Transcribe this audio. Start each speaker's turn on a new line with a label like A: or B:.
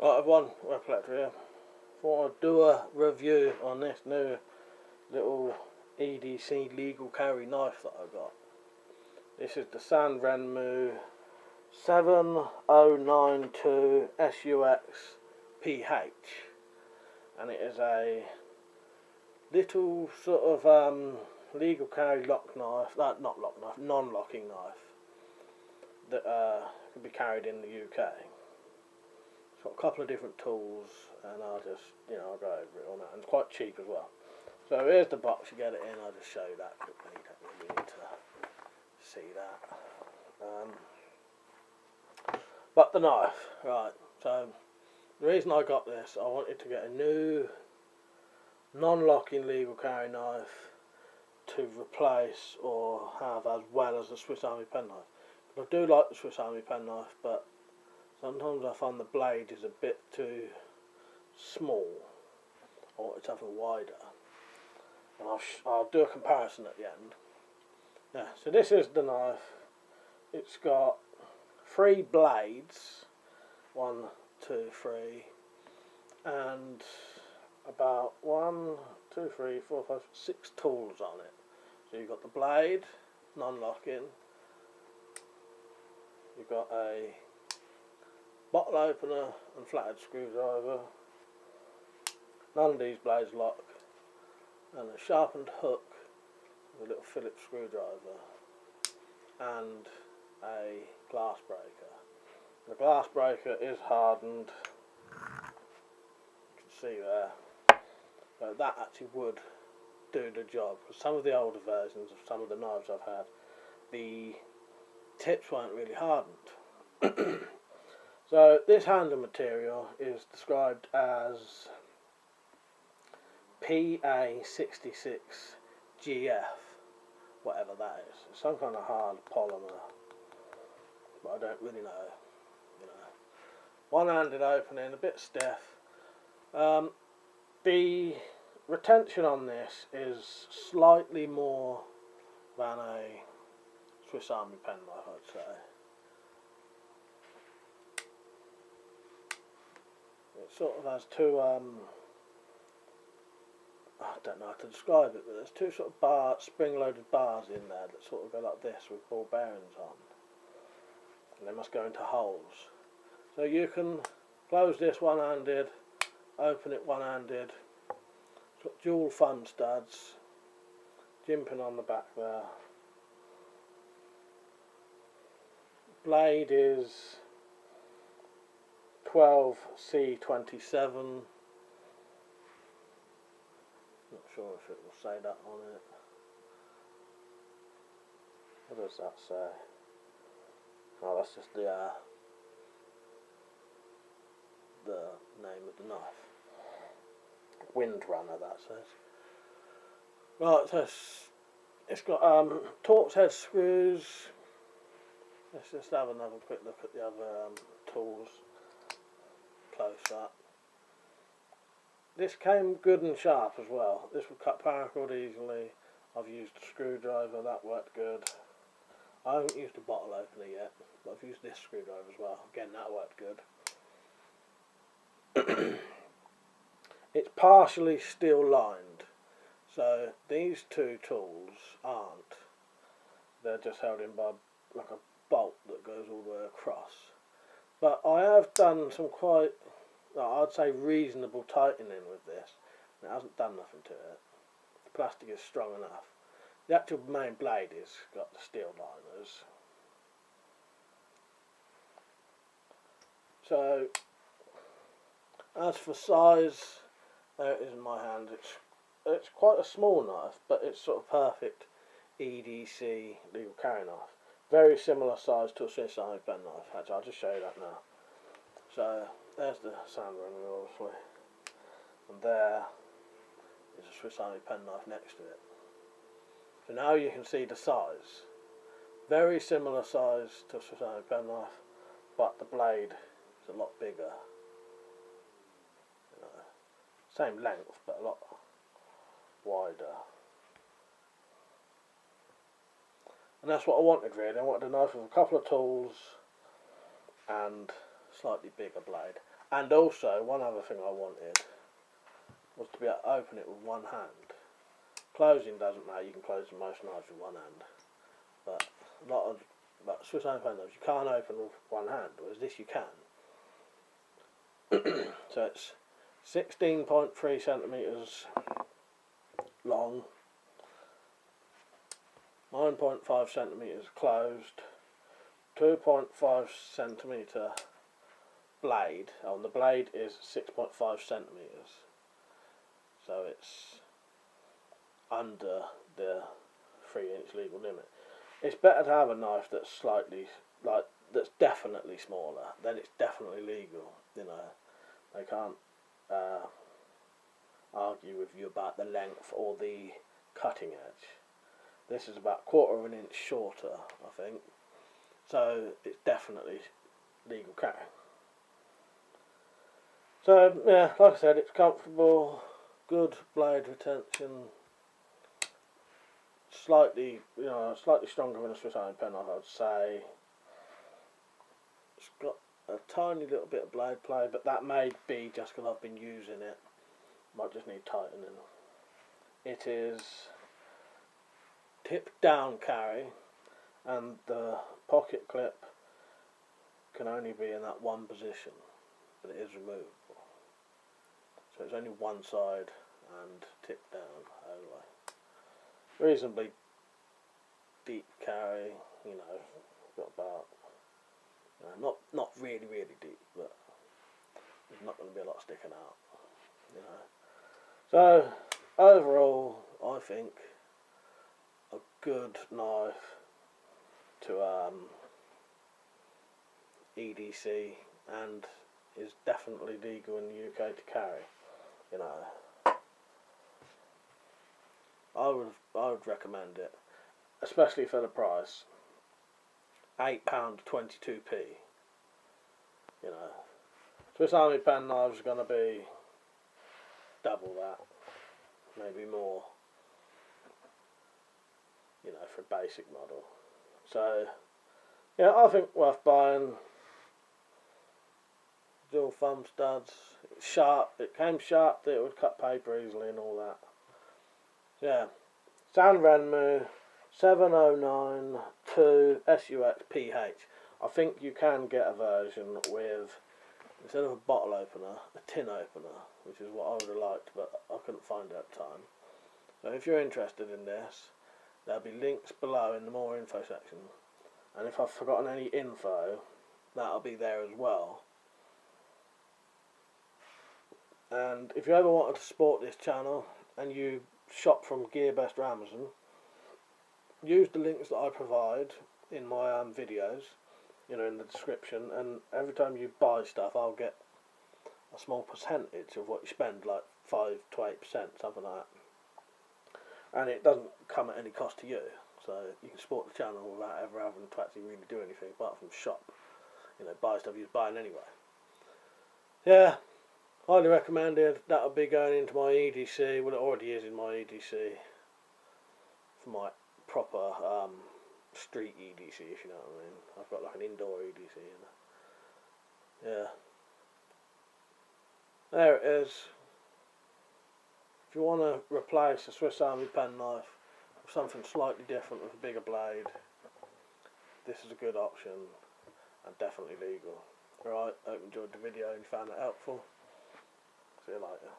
A: Right, I've one WeaponCollector here. Thought I'd do a review on this new little EDC legal carry knife that I got. This is the Sanrenmu 7092 SUX PH, and it is a little sort of legal carry lock knife, non-locking knife that can be carried in the UK. It's got a couple of different tools, and I'll just, I'll go over it on that, and it's quite cheap as well. So here's the box, you get it in, I'll just show you that quickly, you don't really need to see that. But the knife, right, so the reason I got this, I wanted to get a new non-locking legal carry knife to replace or have as well as the Swiss Army penknife. I do like the Swiss Army penknife, but sometimes I find the blade is a bit too small, or it's ever wider. And I'll do a comparison at the end. Yeah, so this is the knife. It's got 3 blades, 1, 2, 3, and about 1, 2, 3, 4, 5, 6 tools on it. So you've got the blade, non-locking. You've got a bottle opener and flathead screwdriver. None of these blades lock. And a sharpened hook with a little Phillips screwdriver. And a glass breaker. The glass breaker is hardened. You can see there. But that actually would do the job. Because some of the older versions of some of the knives I've had, the tips weren't really hardened. So this handle material is described as PA66 GF, whatever that is. It's some kind of hard polymer, but I don't really know. One-handed opening, a bit stiff. The retention on this is slightly more than a Swiss Army penknife, I'd say. It sort of has two, I don't know how to describe it, but there's 2 sort of spring-loaded bars in there that sort of go like this with ball bearings on. And they must go into holes. So you can close this one-handed, open it one-handed. It's got dual thumb studs, jimping on the back there. Blade is 12C27. Not sure if it will say that on it. What does that say? Oh, that's just the name of the knife. Windrunner, that says. Right, so it's got Torx head screws. Let's just have another quick look at the other tools. Close up. This came good and sharp as well. This would cut paracord easily. I've used a screwdriver, that worked good. I haven't used a bottle opener yet, but I've used this screwdriver as well. Again, that worked good. It's partially steel lined, so these 2 tools aren't. They're just held in by like a bolt that goes all the way across. But I have done some quite, I'd say, reasonable tightening with this. It hasn't done nothing to it. The plastic is strong enough. The actual main blade has got the steel liners. So, as for size, there it is in my hand. It's quite a small knife, but it's sort of perfect EDC legal carry knife. Very similar size to a Swiss Army penknife. Actually, I'll just show you that now. So there's the Sanrenmu, obviously, and there is a Swiss Army penknife next to it. So now you can see the size. Very similar size to a Swiss Army penknife, but the blade is a lot bigger. Same length, but a lot wider. And that's what I wanted really. I wanted a knife with a couple of tools and slightly bigger blade. And also, one other thing I wanted was to be able to open it with one hand. Closing doesn't matter, you can close most knives with one hand. But a lot of Swiss Army pen knives you can't open with one hand, whereas this you can. So it's 16.3 centimetres long, 9.5 centimetres closed, 2.5 centimetre blade, and the blade is 6.5 centimetres, so it's under the 3-inch legal limit. It's better to have a knife that's slightly, that's definitely smaller, then it's definitely legal, you know. They can't argue with you about the length or the cutting edge. This is about 1/4 of an inch shorter, I think, so it's definitely legal carry. So yeah, like I said, it's comfortable, good blade retention, slightly stronger than a Swiss Army pen knife, I'd say. It's got a tiny little bit of blade play, but that may be just because I've been using it. Might just need tightening. It is tip down carry, and the pocket clip can only be in that one position, but it is removable. So it's only one side and tip down only. Reasonably deep carry, you know, got about, you know, not really deep, but there's not going to be a lot sticking out, you know. So overall, I think a good knife to EDC, and is definitely legal in the UK to carry, you know. I would recommend it, especially for the price. £8.22p. You know, Swiss Army pen knives are going to be double that, maybe more. You know, for a basic model. So yeah, I think worth buying. Dual thumb studs. It's sharp. It came sharp that it would cut paper easily and all that. Yeah, Sanrenmu 7092 SUX PH. I think you can get a version with, instead of a bottle opener, a tin opener, which is what I would have liked, but I couldn't find it at the time. So if you're interested in this, there'll be links below in the more info section, and if I've forgotten any info, that'll be there as well. And if you ever wanted to support this channel and you shop from GearBest or Amazon, use the links that I provide in my videos, you know, in the description, and every time you buy stuff I'll get a small percentage of what you spend, like 5 to 8%, something like that. And it doesn't come at any cost to you, so you can support the channel without ever having to actually really do anything apart from shop, you know, buy stuff you're buying anyway. Yeah, highly recommended. That'll be going into my EDC. Well, it already is in my EDC for my proper street EDC, if you know what I mean. I've got like an indoor EDC, yeah, there it is. If you want to replace a Swiss Army pen knife with something slightly different with a bigger blade, this is a good option and definitely legal. Alright, I hope you enjoyed the video and you found it helpful. See you later.